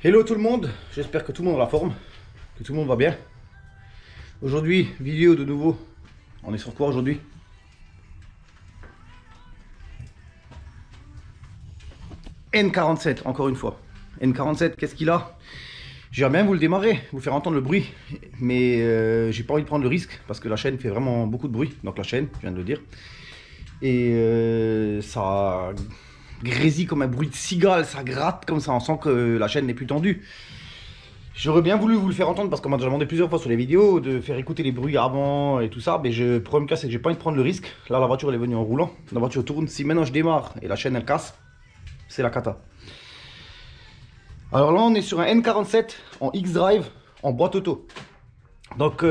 Hello tout le monde, j'espère que tout le monde a la forme, que tout le monde va bien. Aujourd'hui, vidéo de nouveau. On est sur quoi aujourd'hui? N47, encore une fois. N47, qu'est-ce qu'il a? J'aimerais bien vous le démarrer, vous faire entendre le bruit, mais j'ai pas envie de prendre le risque parce que la chaîne fait vraiment beaucoup de bruit. Donc la chaîne, je viens de le dire. Et ça grésille comme un bruit de cigale, ça gratte comme ça, on sent que la chaîne n'est plus tendue. J'aurais bien voulu vous le faire entendre parce qu'on m'a déjà demandé plusieurs fois sur les vidéos de faire écouter les bruits avant et tout ça, mais le problème c'est que j'ai pas envie de prendre le risque. Là la voiture elle est venue en roulant, la voiture tourne, si maintenant je démarre et la chaîne elle casse, c'est la cata. Alors là on est sur un N47 en X-Drive en boîte auto. Donc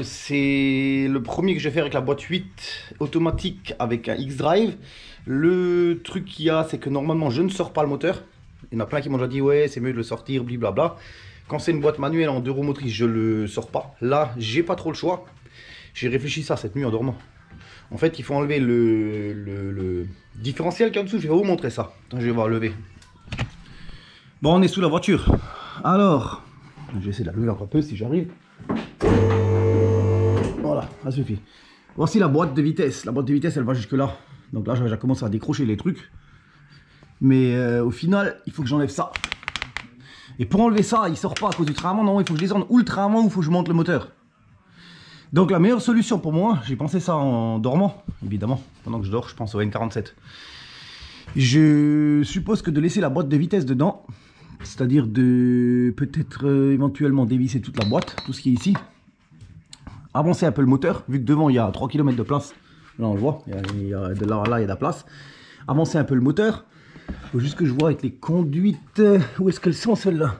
c'est le premier que je vais faire avec la boîte 8 automatique avec un X-Drive. Le truc qu'il y a, c'est que normalement je ne sors pas le moteur. Il y en a plein qui m'ont déjà dit ouais c'est mieux de le sortir, blablabla. Quand c'est une boîte manuelle en 2 roues motrices, je le sors pas. Là j'ai pas trop le choix. J'ai réfléchi ça cette nuit en dormant. En fait il faut enlever le différentiel qui est en dessous. Je vais vous montrer ça. Attends, je vais voir lever. Bon on est sous la voiture. Alors je vais essayer de la lever encore un peu si j'arrive. Voilà, ça suffit. Voici la boîte de vitesse. La boîte de vitesse, elle va jusque là. Donc là, j'ai déjà commencé à décrocher les trucs. Mais au final, il faut que j'enlève ça. Et pour enlever ça, il sort pas à cause du train avant. Non, il faut que je descende ou le train avant ou il faut que je monte le moteur. Donc la meilleure solution pour moi, j'ai pensé ça en dormant, évidemment. Pendant que je dors, je pense au N47. Je suppose que de laisser la boîte de vitesse dedans, c'est-à-dire de peut-être éventuellement dévisser toute la boîte, tout ce qui est ici. Avancer un peu le moteur, vu que devant il y a 3 km de place. Là on le voit, il y a de là à là il y a de la place. Avancer un peu le moteur. Il faut juste que je vois avec les conduites. Où est-ce qu'elles sont celles-là?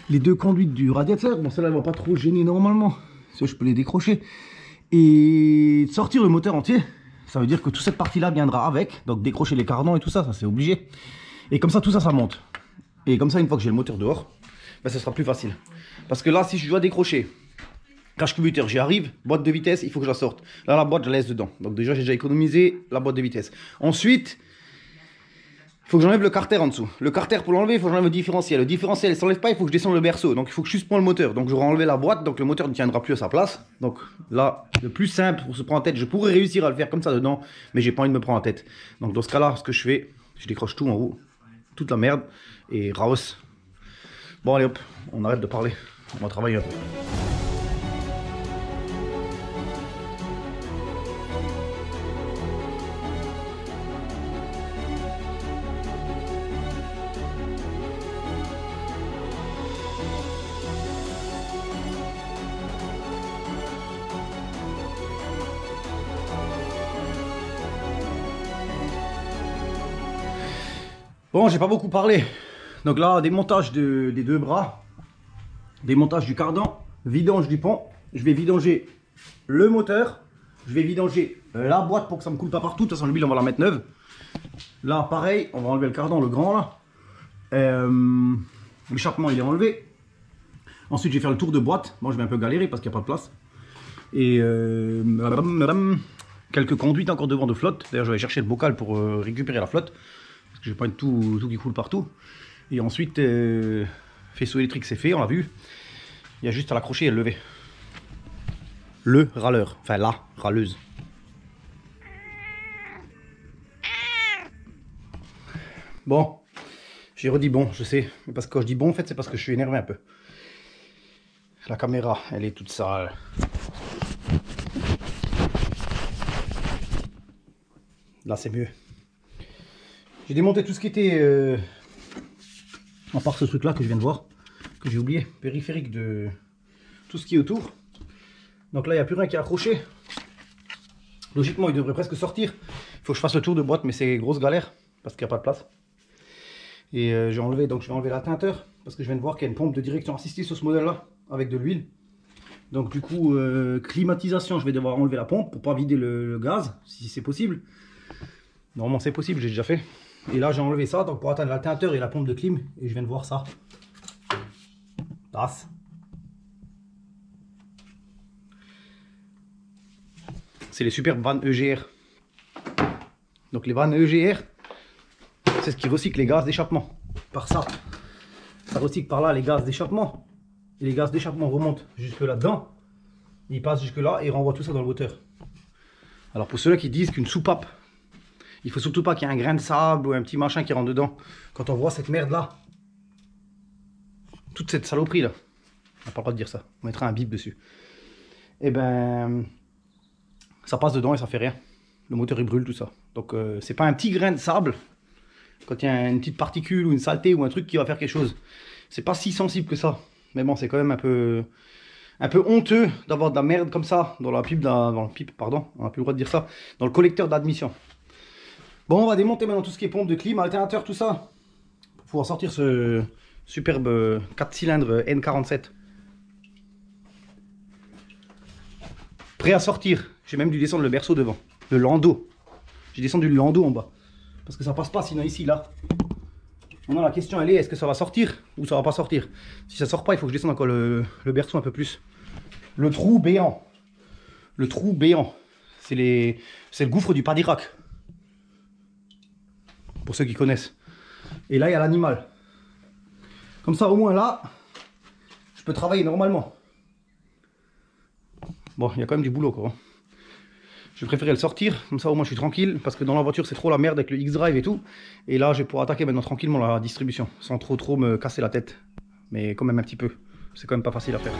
Les deux conduites du radiateur. Bon celle-là elle va pas trop gêner normalement. Ça je peux les décrocher. Et sortir le moteur entier. Ça veut dire que toute cette partie-là viendra avec. Donc décrocher les cardans et tout ça, ça c'est obligé. Et comme ça tout ça, ça monte. Et comme ça une fois que j'ai le moteur dehors, ben, ça sera plus facile. Parce que là si je dois décrocher cache cubiteur, j'y arrive, boîte de vitesse, il faut que je la sorte. Là, la boîte, je la laisse dedans. Donc déjà, j'ai déjà économisé la boîte de vitesse. Ensuite, il faut que j'enlève le carter en dessous. Le carter, pour l'enlever, il faut que j'enlève le différentiel. Le différentiel, il ne s'enlève pas, il faut que je descende le berceau. Donc il faut que je suspends le moteur. Donc j'aurai enlevé la boîte, donc le moteur ne tiendra plus à sa place. Donc là, le plus simple pour se prendre en tête, je pourrais réussir à le faire comme ça dedans, mais j'ai pas envie de me prendre en tête. Donc dans ce cas-là, ce que je fais, je décroche tout en haut, toute la merde, et raos. Bon allez hop, on arrête de parler, on va travailler un peu. Bon, j'ai pas beaucoup parlé. Donc là, démontage des deux bras, démontage du cardan, vidange du pont. Je vais vidanger le moteur, je vais vidanger la boîte pour que ça me coule pas partout. De toute façon, l'huile, on va la mettre neuve. Là, pareil, on va enlever le cardan, le grand là. L'échappement, il est enlevé. Ensuite, je vais faire le tour de boîte. Bon, je vais un peu galérer parce qu'il n'y a pas de place. Et quelques conduites encore devant de flotte. D'ailleurs, je vais chercher le bocal pour récupérer la flotte. Parce que j'ai pas tout qui coule partout. Et ensuite, faisceau électrique c'est fait, on l'a vu. Il y a juste à l'accrocher et le lever. Le râleur, enfin la râleuse. Bon, j'ai redit bon, je sais. Mais parce que quand je dis bon, en fait, c'est parce que je suis énervé un peu. La caméra, elle est toute sale. Là, c'est mieux. J'ai démonté tout ce qui était, à part ce truc là que je viens de voir, que j'ai oublié, périphérique de tout ce qui est autour. Donc là il n'y a plus rien qui est accroché. Logiquement il devrait presque sortir. Il faut que je fasse le tour de boîte mais c'est grosse galère parce qu'il n'y a pas de place. Et j'ai enlevé, donc je vais enlever la teinteur parce que je viens de voir qu'il y a une pompe de direction assistée sur ce modèle là avec de l'huile. Donc du coup climatisation, je vais devoir enlever la pompe pour pas vider le gaz si c'est possible. Normalement c'est possible, j'ai déjà fait. Et là j'ai enlevé ça donc pour atteindre la teinteur et la pompe de clim et je viens de voir ça. Passe. C'est les superbes vannes EGR. Donc les vannes EGR, c'est ce qui recycle les gaz d'échappement. Par ça. ça recycle par là les gaz d'échappement. Et les gaz d'échappement remontent jusque là-dedans. Ils passent jusque là et ils renvoient tout ça dans le moteur. Alors pour ceux-là qui disent qu'une soupape, il faut surtout pas qu'il y ait un grain de sable ou un petit machin qui rentre dedans. Quand on voit cette merde là, toute cette saloperie là, on n'a pas le droit de dire ça, on mettra un bip dessus. Et ben, ça passe dedans et ça fait rien. Le moteur il brûle tout ça. Donc c'est pas un petit grain de sable. Quand il y a une petite particule ou une saleté ou un truc qui va faire quelque chose, c'est pas si sensible que ça. Mais bon, c'est quand même un peu honteux d'avoir de la merde comme ça dans la pipe, dans le pipe, pardon, on n'a plus le droit de dire ça, dans le collecteur d'admission. Bon, on va démonter maintenant tout ce qui est pompe de clim, alternateur, tout ça, pour pouvoir sortir ce superbe 4 cylindres N47. Prêt à sortir. J'ai même dû descendre le berceau devant, le landau. J'ai descendu le landau en bas. Parce que ça passe pas sinon ici, là. Maintenant la question elle est, est-ce que ça va sortir ou ça va pas sortir? Si ça sort pas, il faut que je descende encore le berceau un peu plus. Le trou béant. Le trou béant. C'est le gouffre du Padirac. Pour ceux qui connaissent. Et là il y a l'animal. Comme ça au moins là, je peux travailler normalement. Bon, il y a quand même du boulot quoi. Je préférais le sortir, comme ça au moins je suis tranquille, parce que dans la voiture c'est trop la merde avec le X-Drive et tout. Et là je vais pouvoir attaquer maintenant tranquillement la distribution, sans trop me casser la tête. Mais quand même un petit peu, c'est quand même pas facile à faire.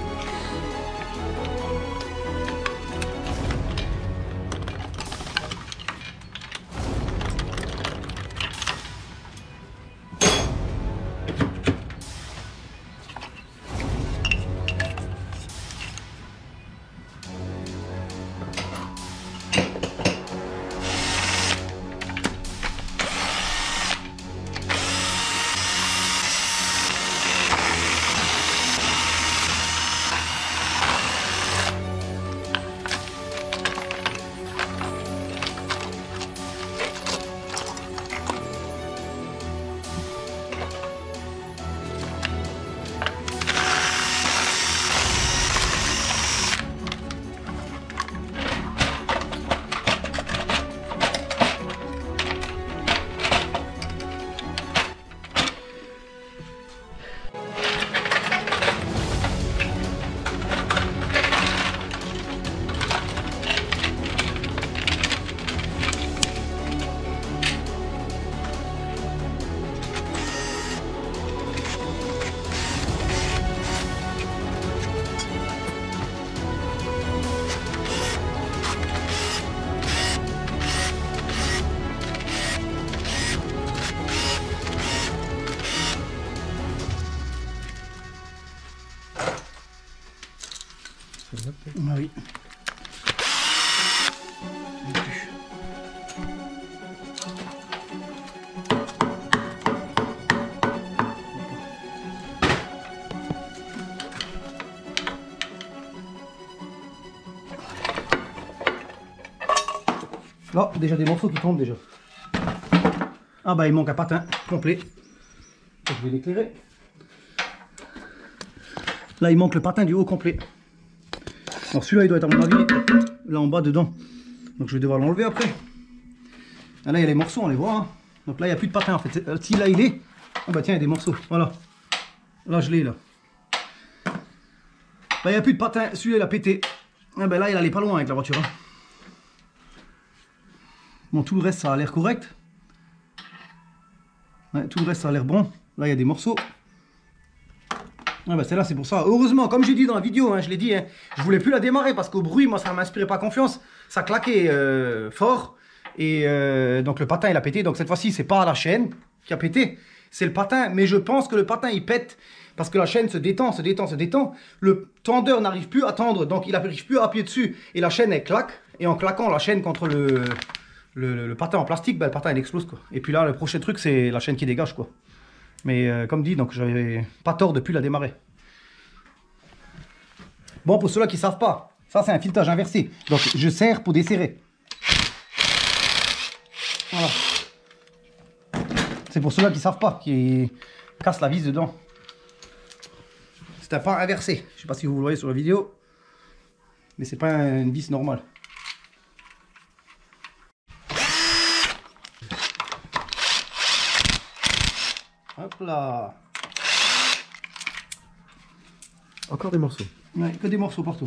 Ah oui. Là, déjà des morceaux qui tombent déjà. Ah bah il manque un patin complet. Je vais l'éclairer. Là il manque le patin du haut complet. Alors celui-là il doit être à mon avis là en bas dedans. Donc je vais devoir l'enlever après. Ah, là il y a les morceaux, on les voit. Hein. Donc là il n'y a plus de patin en fait. Si là il est. Ah bah tiens il y a des morceaux. Voilà. Là je l'ai là. Là il n'y a plus de patin. Celui-là il a pété. Ah bah là il allait pas loin avec la voiture. Hein. Bon tout le reste ça a l'air correct. Ouais, tout le reste ça a l'air bon. Là il y a des morceaux. Ah bah celle-là c'est pour ça. Heureusement, comme j'ai dit dans la vidéo, hein, je l'ai dit, hein, je voulais plus la démarrer parce qu'au bruit, moi ça m'inspirait pas confiance. Ça claquait fort. Et donc le patin il a pété. Donc cette fois-ci c'est pas la chaîne qui a pété, c'est le patin. Mais je pense que le patin il pète parce que la chaîne se détend, se détend, se détend. Le tendeur n'arrive plus à tendre, donc il n'arrive plus à appuyer dessus. Et la chaîne elle claque. Et en claquant la chaîne contre le patin en plastique, bah, le patin il explose quoi. Et puis là le prochain truc c'est la chaîne qui dégage quoi. Mais comme dit, donc j'avais pas tort de plus la démarrer. Bon, pour ceux-là qui ne savent pas, ça c'est un filetage inversé. Donc je serre pour desserrer. Voilà. C'est pour ceux-là qui ne savent pas, qui cassent la vis dedans. C'est un pas inversé. Je ne sais pas si vous le voyez sur la vidéo. Mais c'est pas une vis normale. Hop là. Encore des morceaux. Ouais, que des morceaux partout.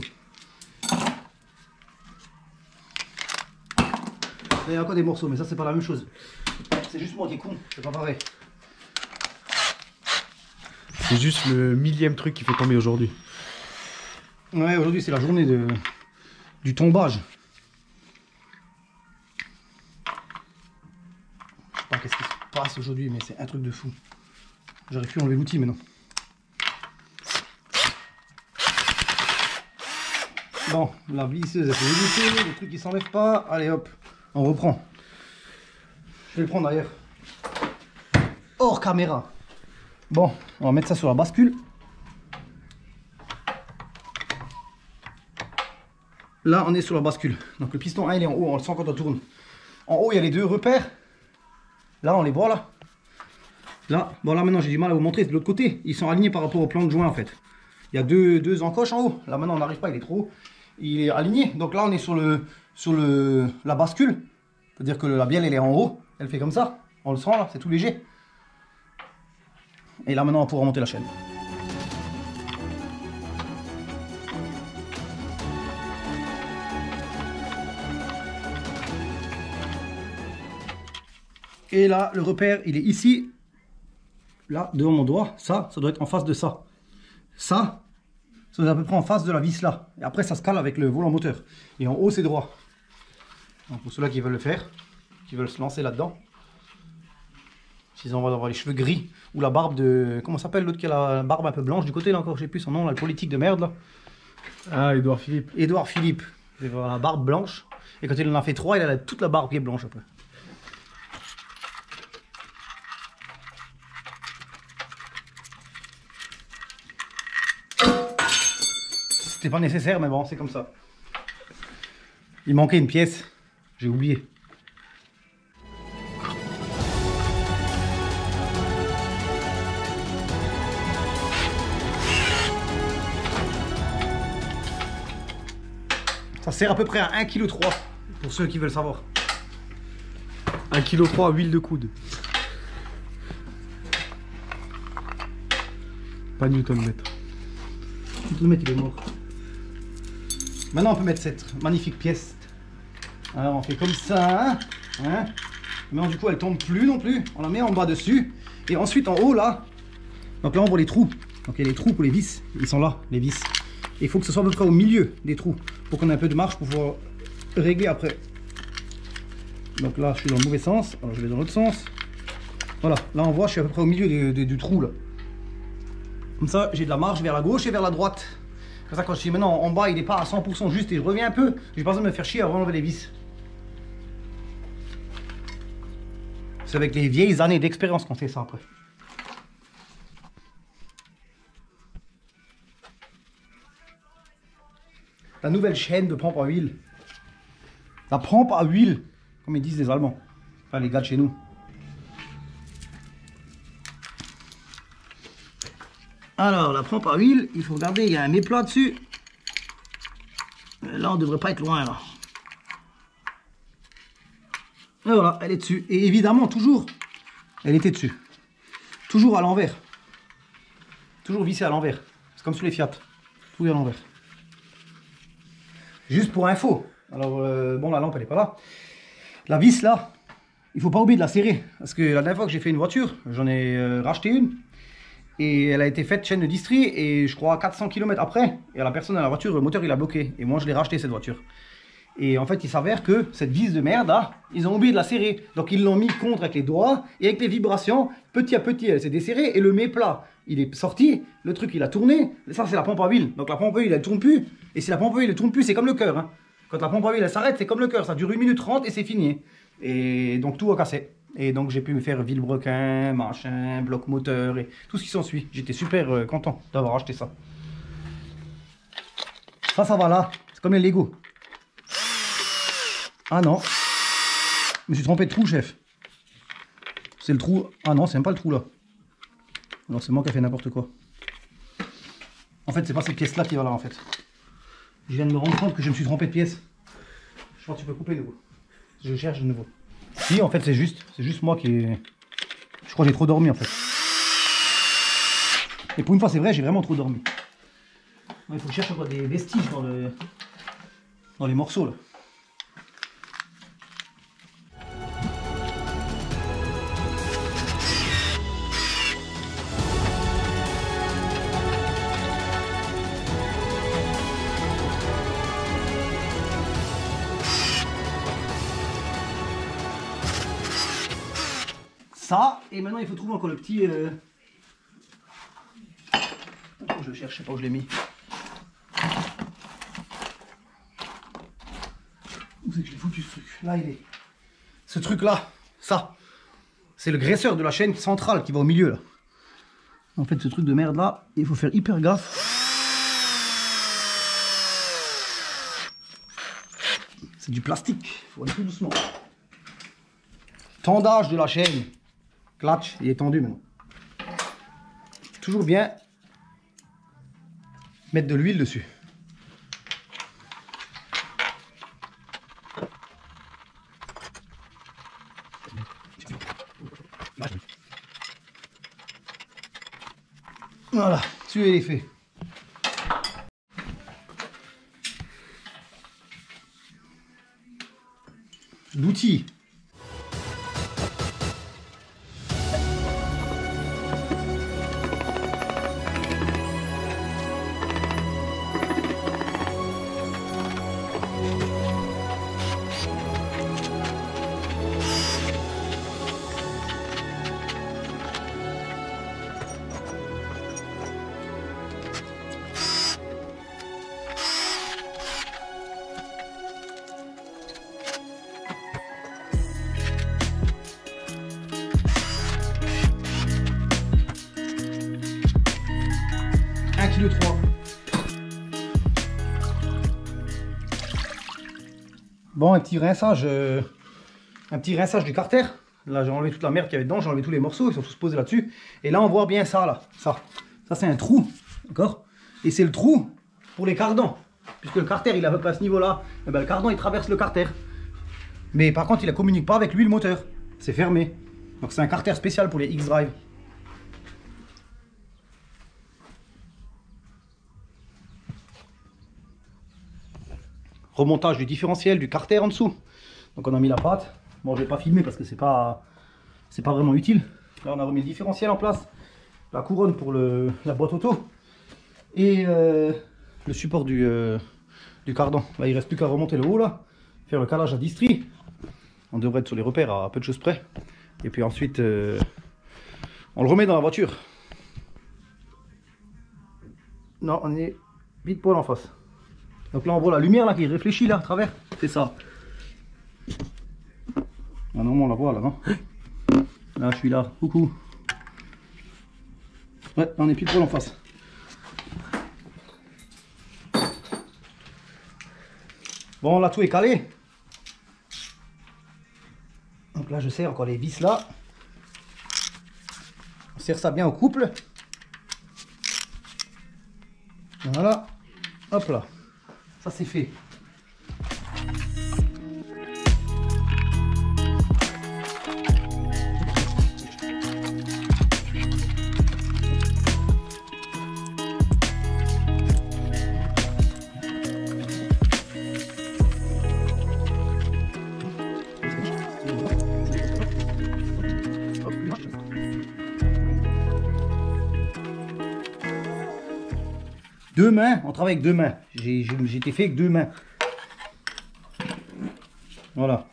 Il y a encore des morceaux, mais ça c'est pas la même chose. C'est juste moi qui est con, c'est pas pareil. C'est juste le millième truc qui fait tomber aujourd'hui. Ouais, aujourd'hui c'est la journée du tombage. Je sais pas qu'est-ce qui se passe aujourd'hui, mais c'est un truc de fou. J'aurais pu enlever l'outil maintenant. Bon, la visseuse elle s'est évitée, les trucs qui s'enlèvent pas. Allez hop, on reprend. Je vais le prendre d'ailleurs. Hors caméra. Bon, on va mettre ça sur la bascule. Là, on est sur la bascule. Donc le piston 1, il est en haut, on le sent quand on tourne. En haut, il y a les deux repères. Là, on les voit là. Là, bon là maintenant, j'ai du mal à vous montrer. De l'autre côté, ils sont alignés par rapport au plan de joint en fait. Il y a deux encoches en haut. Là maintenant, on n'arrive pas, il est trop haut. Il est aligné. Donc là, on est sur la bascule. C'est-à-dire que la bielle, elle est en haut. Elle fait comme ça. On le sent là, c'est tout léger. Et là maintenant, on pourra remonter la chaîne. Et là, le repère, il est ici. Là, devant mon doigt. Ça doit être en face de ça. Ça doit être à peu près en face de la vis là. Et après, ça se cale avec le volant moteur. Et en haut, c'est droit. Donc, pour ceux-là qui veulent le faire, qui veulent se lancer là-dedans. S'ils ont avoir les cheveux gris ou la barbe de... Comment s'appelle l'autre qui a la barbe un peu blanche du côté là encore, je sais plus son nom, là, le politique de merde là. Ah, Édouard Philippe. Édouard Philippe. Il a la barbe blanche. Et quand il en a fait 3, il a toute la barbe qui est blanche après. C'était pas nécessaire, mais bon, c'est comme ça. Il manquait une pièce. J'ai oublié. Ça sert à peu près à 1,3 kg pour ceux qui veulent savoir. 1,3 kg huile de coude. Pas Newton-mètre. Newton-mètre, il est mort. Maintenant, on peut mettre cette magnifique pièce. Alors, on fait comme ça. Hein. Mais du coup, elle tombe plus non plus. On la met en bas dessus. Et ensuite, en haut, là. Donc là, on voit les trous. Donc il y a les trous pour les vis. Ils sont là, les vis. Et il faut que ce soit à peu près au milieu des trous. Pour qu'on ait un peu de marge pour pouvoir régler après. Donc là, je suis dans le mauvais sens. Alors, je vais dans l'autre sens. Voilà. Là, on voit, je suis à peu près au milieu du trou, là. Comme ça, j'ai de la marge vers la gauche et vers la droite. Comme ça, quand je suis maintenant en bas, il n'est pas à 100% juste et je reviens un peu. J'ai pas besoin de me faire chier avant d'enlever les vis. C'est avec les vieilles années d'expérience qu'on fait ça après. La nouvelle chaîne de pompe à huile. La pompe à huile, comme ils disent les Allemands. Enfin, les gars de chez nous. Alors, la pompe à huile, il faut regarder, il y a un éplat dessus. Là, on ne devrait pas être loin, là. Et voilà, elle est dessus. Et évidemment, toujours, elle était dessus. Toujours à l'envers. Toujours vissée à l'envers. C'est comme sur les Fiat. Tout est à l'envers. Juste pour info. Alors, bon, la lampe, elle n'est pas là. La vis, là, il ne faut pas oublier de la serrer. Parce que la dernière fois que j'ai fait une voiture, j'en ai racheté une. Et elle a été faite chaîne de distri. Et je crois 400 km après, et la personne à la voiture, le moteur, il a bloqué. Et moi, je l'ai racheté, cette voiture. Et en fait, il s'avère que cette vis de merde, là, ils ont oublié de la serrer. Donc, ils l'ont mis contre avec les doigts. Et avec les vibrations, petit à petit, elle s'est desserrée. Et le méplat, il est sorti. Le truc, il a tourné. Et ça, c'est la pompe à huile. Donc, la pompe à huile, elle tourne plus. Et si la pompe à huile, elle tourne plus, c'est comme le cœur. Hein. Quand la pompe à huile, elle s'arrête, c'est comme le cœur. Ça dure 1 minute 30 et c'est fini. Et donc, tout a cassé. Et donc, j'ai pu me faire vilebrequin, machin, bloc moteur et tout ce qui s'ensuit. J'étais super content d'avoir acheté ça. Ça va là. C'est comme les Lego. Ah non. Je me suis trompé de trou, chef. C'est le trou. Ah non, c'est même pas le trou là. Alors c'est moi qui ai fait n'importe quoi. En fait, c'est pas cette pièce là qui va là en fait. Je viens de me rendre compte que je me suis trompé de pièce. Je crois que tu peux couper de nouveau. Je cherche de nouveau. Si, en fait, c'est juste moi qui ai... Je crois que j'ai trop dormi en fait. Et pour une fois, c'est vrai, j'ai vraiment trop dormi. Il faut que je cherche encore des vestiges dans les morceaux là. Ça, et maintenant il faut trouver encore le petit... Je le cherche, je sais pas où je l'ai mis. Où c'est que je l'ai foutu ce truc? Là il est. Ce truc là, ça, c'est le graisseur de la chaîne centrale qui va au milieu là. En fait ce truc de merde là, il faut faire hyper gaffe. C'est du plastique, il faut aller tout doucement. Tendage de la chaîne. Clutch, il est tendu maintenant. Toujours bien mettre de l'huile dessus. Voilà, tu es fait. L'outil. Kilo 3. Bon, un petit rinçage du carter. Là j'ai enlevé toute la merde qu'il y avait dedans, j'ai enlevé tous les morceaux, ils sont tous posés là-dessus. Et là on voit bien ça là, ça c'est un trou, d'accord? Et c'est le trou pour les cardans, puisque le carter il est à peu près à ce niveau là, et ben, le cardan il traverse le carter. Mais par contre il ne communique pas avec lui le moteur, c'est fermé. Donc c'est un carter spécial pour les X-Drive. Remontage du différentiel du carter en dessous. Donc on a mis la pâte. Bon, je vais pas filmer parce que c'est pas vraiment utile. Là on a remis le différentiel en place, la couronne pour la boîte auto et le support du cardan. Là il reste plus qu'à remonter le haut là, faire le calage à distri. On devrait être sur les repères à peu de choses près. Et puis ensuite on le remet dans la voiture. Non, on est vite poil en face. Donc là on voit la lumière là qui réfléchit là à travers, c'est ça. Ah non, on la voit là, non? Là je suis là, coucou. Ouais, on est pile poil en face. Bon là tout est calé. Donc là je serre encore les vis là. On serre ça bien au couple. Voilà, hop là. Ça c'est fait. Deux mains, on travaille avec deux mains. J'ai été fait avec deux mains. Voilà.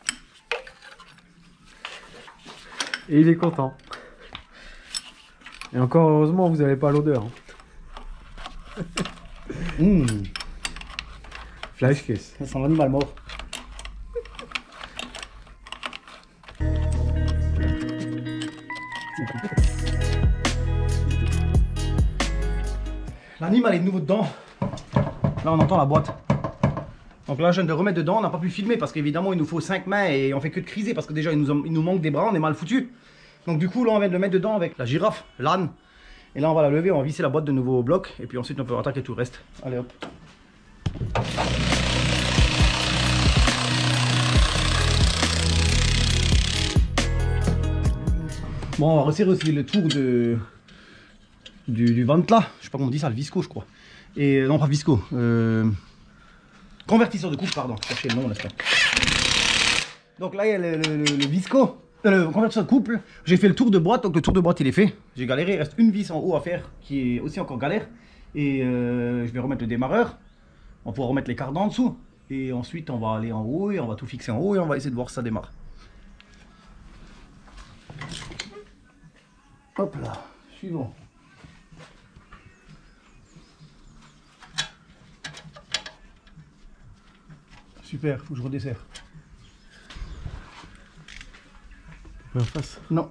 Et il est content. Et encore heureusement, vous n'avez pas l'odeur. Flash kiss. Ça sent l'animal mort. L'animal est de nouveau dedans. Là on entend la boîte. Donc là je viens de remettre dedans, on n'a pas pu filmer parce qu'évidemment il nous faut 5 mains et on fait que de criser parce que déjà il nous manque des bras, on est mal foutu. Donc du coup là on vient de le mettre dedans avec la girafe, l'âne. Et là on va la lever, on va visser la boîte de nouveau au bloc et puis ensuite on peut attaquer tout le reste. Allez hop. Bon on va resserrer aussi le tour du ventre là, je sais pas comment on dit ça, le visco je crois. Et non, pas visco. Convertisseur de couple, pardon. Cherchez le nom, n'est-ce pas? Donc là, il y a le visco. Le convertisseur de couple. J'ai fait le tour de boîte, donc le tour de boîte il est fait. J'ai galéré, il reste une vis en haut à faire qui est aussi encore galère. Et je vais remettre le démarreur. On pourra remettre les cardans en dessous. Et ensuite, on va aller en haut et on va tout fixer en haut et on va essayer de voir si ça démarre. Hop là, suivant. Super, faut que je redesserre. En face. Non.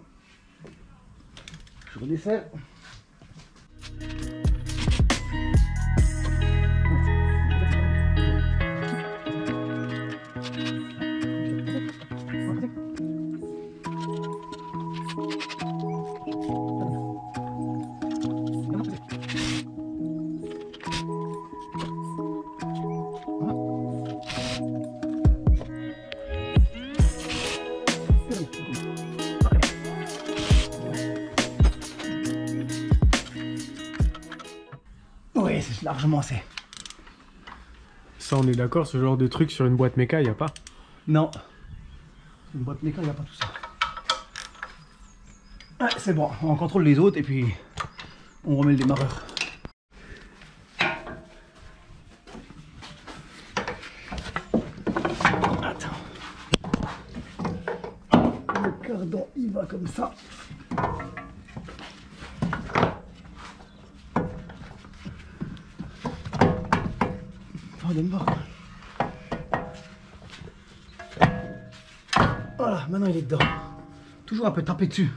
Je redesserre. Oui, c'est largement assez. Ça, on est d'accord, ce genre de truc sur une boîte méca, y a pas? Non. Une boîte méca, il n'y a pas tout ça. Ouais, c'est bon, on contrôle les autres et puis on remet le démarreur. Attends. Le cardan, il va comme ça. Pardonne-moi. Voilà, maintenant il est dedans. Toujours un peu tapé dessus.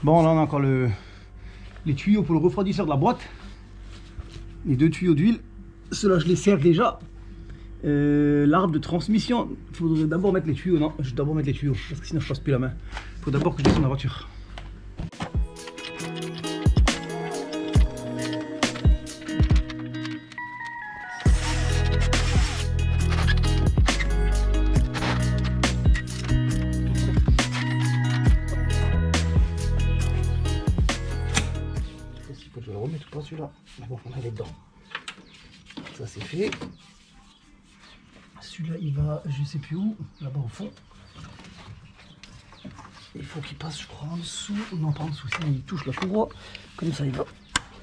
Bon, là on a encore les tuyaux pour le refroidisseur de la boîte. Les 2 tuyaux d'huile. Ceux-là je les sers déjà. L'arbre de transmission. Il faudrait d'abord mettre les tuyaux. Non, je vais d'abord mettre les tuyaux parce que sinon je passe plus la main. Il faut d'abord que je descende la voiture. Je le remets tout pas celui-là. Mais bon, on est dedans. Ça c'est fait. Celui-là il va je sais plus où, là-bas au fond. Il faut qu'il passe je crois en dessous. Non pas en dessous, sinon il touche la courroie. Comme ça il va.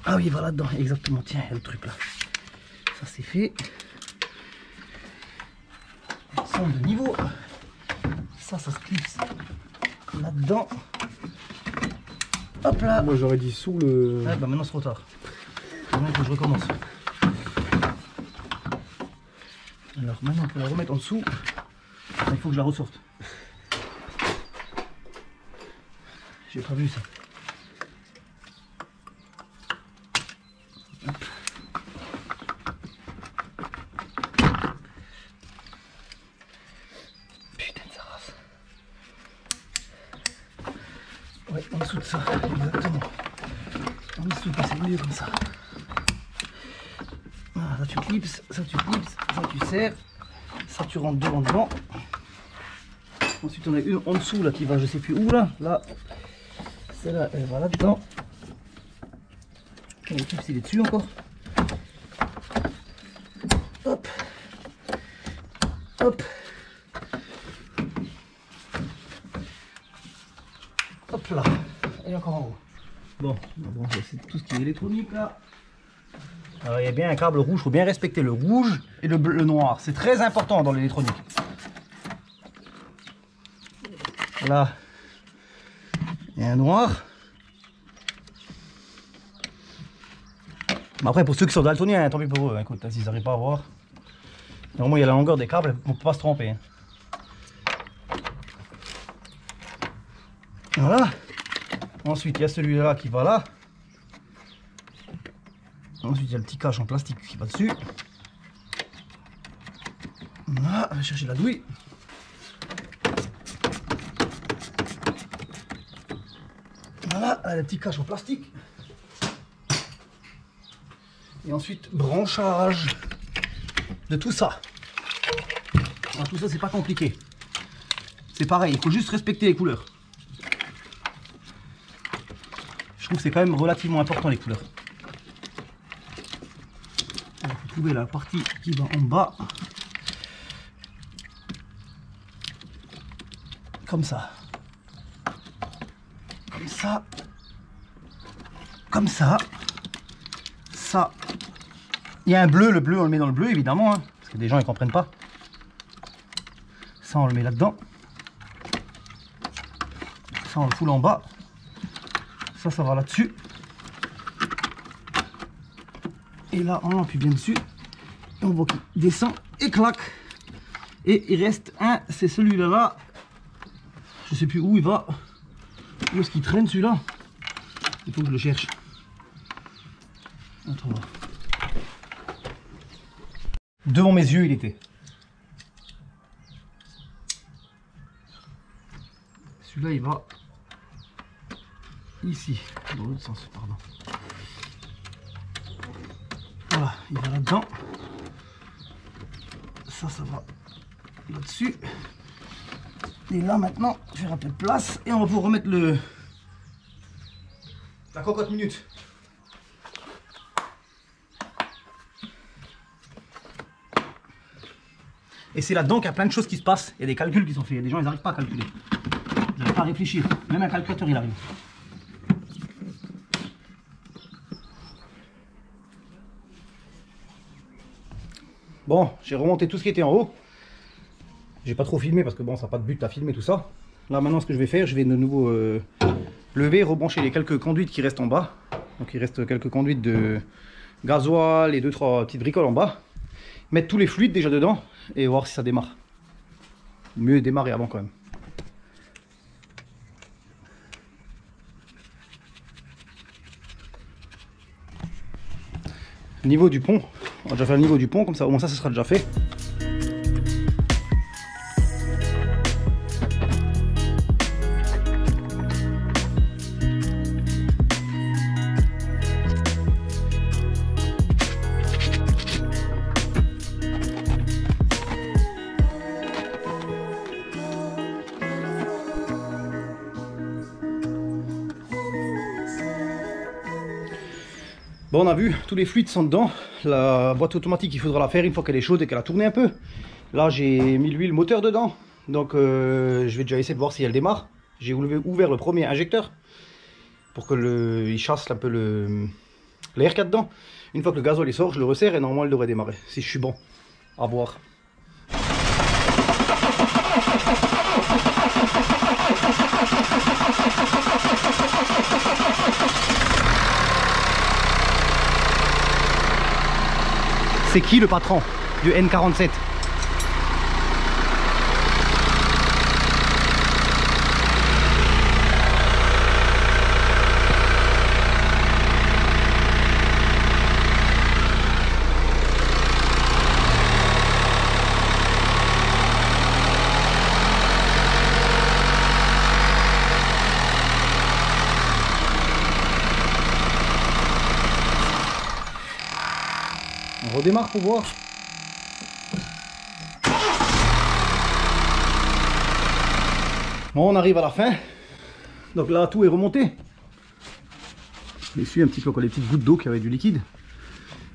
Ah oui il va là-dedans, exactement, tiens il y a le truc là. Ça c'est fait. Son de niveau. Ça se clipse là-dedans. Hop là. Moi j'aurais dit sous le... Ah bah maintenant c'est trop tard. Maintenant il faut que je recommence. Alors maintenant on peut la remettre en dessous. Il faut que je la ressorte. J'ai pas vu ça. Hop. Putain de sa race. Ouais, en dessous de ça, exactement. En dessous, c'est mieux comme ça. Voilà, ça tu clipses, ça tu serres, ça tu rentres devant. Ensuite on a une en dessous là qui va je sais plus où là. Là, celle-là elle va là-dedans. Le clips il est dessus encore. Hop. Hop. Hop là. Et encore en haut. Bon, c'est tout ce qui est électronique là. Alors il y a bien un câble rouge, il faut bien respecter le rouge et le noir. C'est très important dans l'électronique. Là, il y a un noir. Mais après pour ceux qui sont daltoniens, tant pis pour eux, écoute, s'ils n'arrivent pas à voir. Normalement il y a la longueur des câbles, on ne peut pas se tromper. Voilà. Ensuite il y a celui-là qui va là. Ensuite il y a le petit cache en plastique qui va dessus. Voilà, on va chercher la douille. Voilà, le petit cache en plastique. Et ensuite branchage de tout ça. Alors, tout ça c'est pas compliqué. C'est pareil, il faut juste respecter les couleurs. Je trouve que c'est quand même relativement important les couleurs. trouver la partie qui va en bas. Comme ça. Comme ça. Comme ça. Ça. Il y a un bleu, le bleu on le met dans le bleu évidemment, hein, parce que des gens ils comprennent pas. Ça on le met là-dedans. Ça on le fout en bas. Ça va là-dessus. Et là on appuie bien dessus. Et on voit qu'il descend et claque. Et il reste un, c'est celui-là. Je sais plus où il va. Où est-ce qu'il traîne celui-là? Il faut que je le cherche. Attends. Devant mes yeux il était. Celui-là il va ici, dans l'autre sens, pardon. Voilà, il va là-dedans. Ça va là-dessus. Et là maintenant, je vais faire un peu de place et on va pouvoir remettre la cocotte minute. Et c'est là-dedans qu'il y a plein de choses qui se passent. Il y a des calculs qui sont faits. Les gens ils n'arrivent pas à calculer. Ils n'arrivent pas à réfléchir. Même un calculateur il arrive. Bon, j'ai remonté tout ce qui était en haut. J'ai pas trop filmé parce que bon, ça n'a pas de but à filmer tout ça. Là maintenant, ce que je vais faire, je vais de nouveau lever, rebrancher les quelques conduites qui restent en bas. Donc il reste quelques conduites de gasoil et 2-3 petites bricoles en bas. Mettre tous les fluides déjà dedans et voir si ça démarre. Mieux démarrer avant quand même. Niveau du pont, on va déjà faire le niveau du pont, comme ça au moins ça sera déjà fait. Bon, on a vu, tous les fluides sont dedans. La boîte automatique, il faudra la faire une fois qu'elle est chaude et qu'elle a tourné un peu. Là, j'ai mis l'huile moteur dedans. Donc, je vais déjà essayer de voir si elle démarre. J'ai ouvert le premier injecteur pour que il chasse un peu l'air qu'il y a dedans. Une fois que le gasoil sort, je le resserre et normalement, elle devrait démarrer. Si je suis bon, à voir. C'est qui le patron du N47? On redémarre pour voir. Bon, on arrive à la fin. Donc là, tout est remonté. Je suis un petit peu encore les petites gouttes d'eau qui avaient du liquide.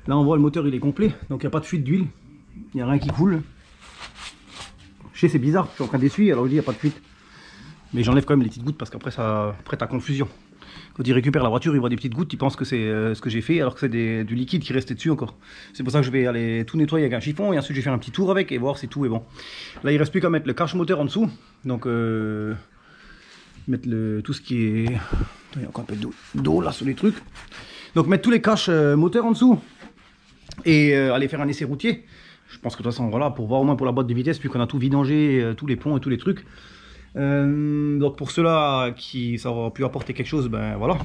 Là, on voit le moteur, il est complet. Donc il n'y a pas de fuite d'huile. Il n'y a rien qui coule. Je sais, c'est bizarre. Je suis en train d'essuyer, alors je dis il n'y a pas de fuite. Mais j'enlève quand même les petites gouttes parce qu'après, ça prête à confusion. Quand il récupère la voiture, il voit des petites gouttes, il pense que c'est ce que j'ai fait, alors que c'est du liquide qui restait dessus encore. C'est pour ça que je vais aller tout nettoyer avec un chiffon, et ensuite je vais faire un petit tour avec et voir si tout est bon. Là, il ne reste plus qu'à mettre le cache moteur en dessous. Donc, mettre tout ce qui est... Il y a encore un peu d'eau là sur les trucs. Donc, mettre tous les caches moteurs en dessous et aller faire un essai routier. Je pense que de toute façon, voilà, pour voir au moins pour la boîte de vitesse, puis qu'on a tout vidangé, tous les plombs et tous les trucs. Donc pour ceux-là qui ça aura pu apporter quelque chose, ben voilà,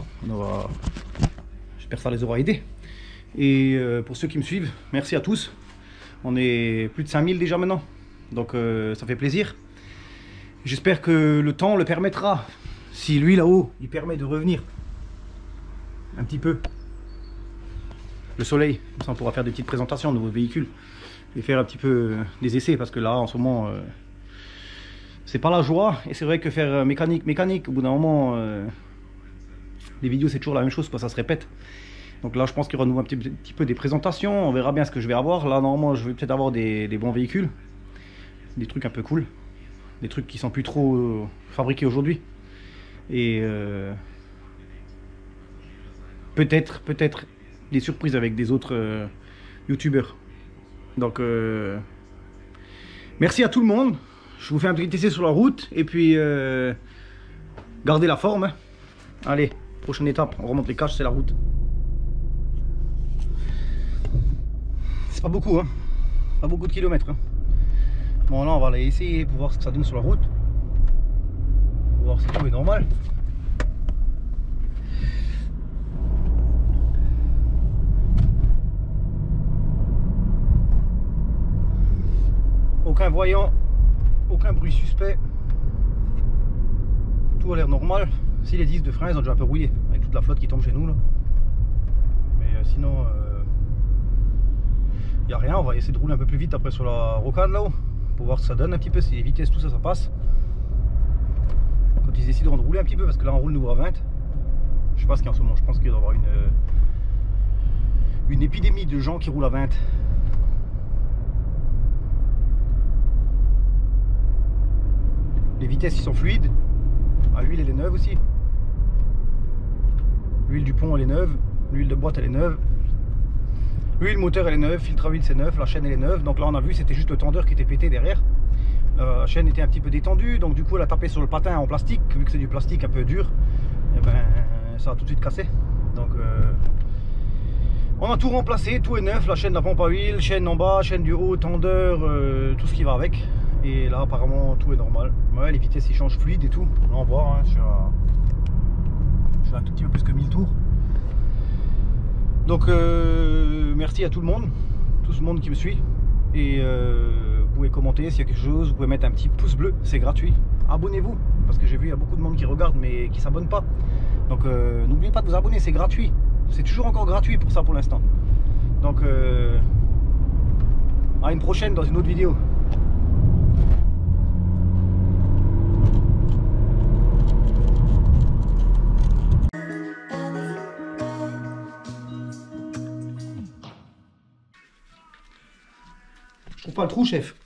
j'espère que ça les aura aidés. Et pour ceux qui me suivent, merci à tous. On est plus de 5000 déjà maintenant, donc ça fait plaisir. J'espère que le temps le permettra. Si lui là-haut, il permet de revenir un petit peu, le soleil, comme ça on pourra faire des petites présentations de nouveaux véhicules et faire un petit peu des essais, parce que là en ce moment c'est pas la joie. Et c'est vrai que faire mécanique, au bout d'un moment, les vidéos c'est toujours la même chose, quoi, ça se répète. Donc là je pense qu'il y aura un petit peu des présentations, on verra bien ce que je vais avoir. Là normalement je vais peut-être avoir des bons véhicules, des trucs un peu cool, des trucs qui sont plus trop fabriqués aujourd'hui. Et peut-être des surprises avec des autres youtubeurs. Donc merci à tout le monde. Je vous fais un petit essai sur la route et puis gardez la forme, hein. Allez, prochaine étape, on remonte les caches, c'est la route. C'est pas beaucoup, hein. Pas beaucoup de kilomètres, hein. Bon là on va aller essayer pour voir ce que ça donne sur la route, pour voir si tout est normal. Aucun voyant, aucun bruit suspect, tout a l'air normal. Si les disques de frein ils ont déjà un peu rouillé avec toute la flotte qui tombe chez nous là. Mais sinon il n'y a rien. On va essayer de rouler un peu plus vite après sur la rocade là-haut pour voir ce que ça donne un petit peu, si les vitesses tout ça passe. Quand ils décideront de rouler un petit peu, parce que là on roule nous à 20. Je sais pas ce qu'il y a en ce moment, je pense qu'il doit y avoir une épidémie de gens qui roulent à 20. Les vitesses ils sont fluides. Ah, l'huile elle est neuve aussi. L'huile du pont elle est neuve. L'huile de boîte elle est neuve. L'huile moteur elle est neuve. Filtre à huile c'est neuf. La chaîne elle est neuve. Donc là on a vu c'était juste le tendeur qui était pété derrière. La chaîne était un petit peu détendue. Donc du coup elle a tapé sur le patin en plastique. Vu que c'est du plastique un peu dur, et ben, ça a tout de suite cassé. Donc on a tout remplacé. Tout est neuf. La chaîne de la pompe à huile, chaîne en bas, chaîne du haut, tendeur, tout ce qui va avec. Et là apparemment tout est normal. Ouais, les vitesses ils changent fluide et tout. Là on voit, hein, je suis à un tout petit peu plus que 1000 tours. Donc merci à tout le monde qui me suit. Et vous pouvez commenter s'il y a quelque chose, vous pouvez mettre un petit pouce bleu, c'est gratuit. Abonnez-vous, parce que j'ai vu il y a beaucoup de monde qui regarde mais qui s'abonne pas. Donc n'oubliez pas de vous abonner, c'est gratuit. C'est toujours encore gratuit pour ça pour l'instant. Donc à une prochaine dans une autre vidéo. Je trouve pas le trou, chef.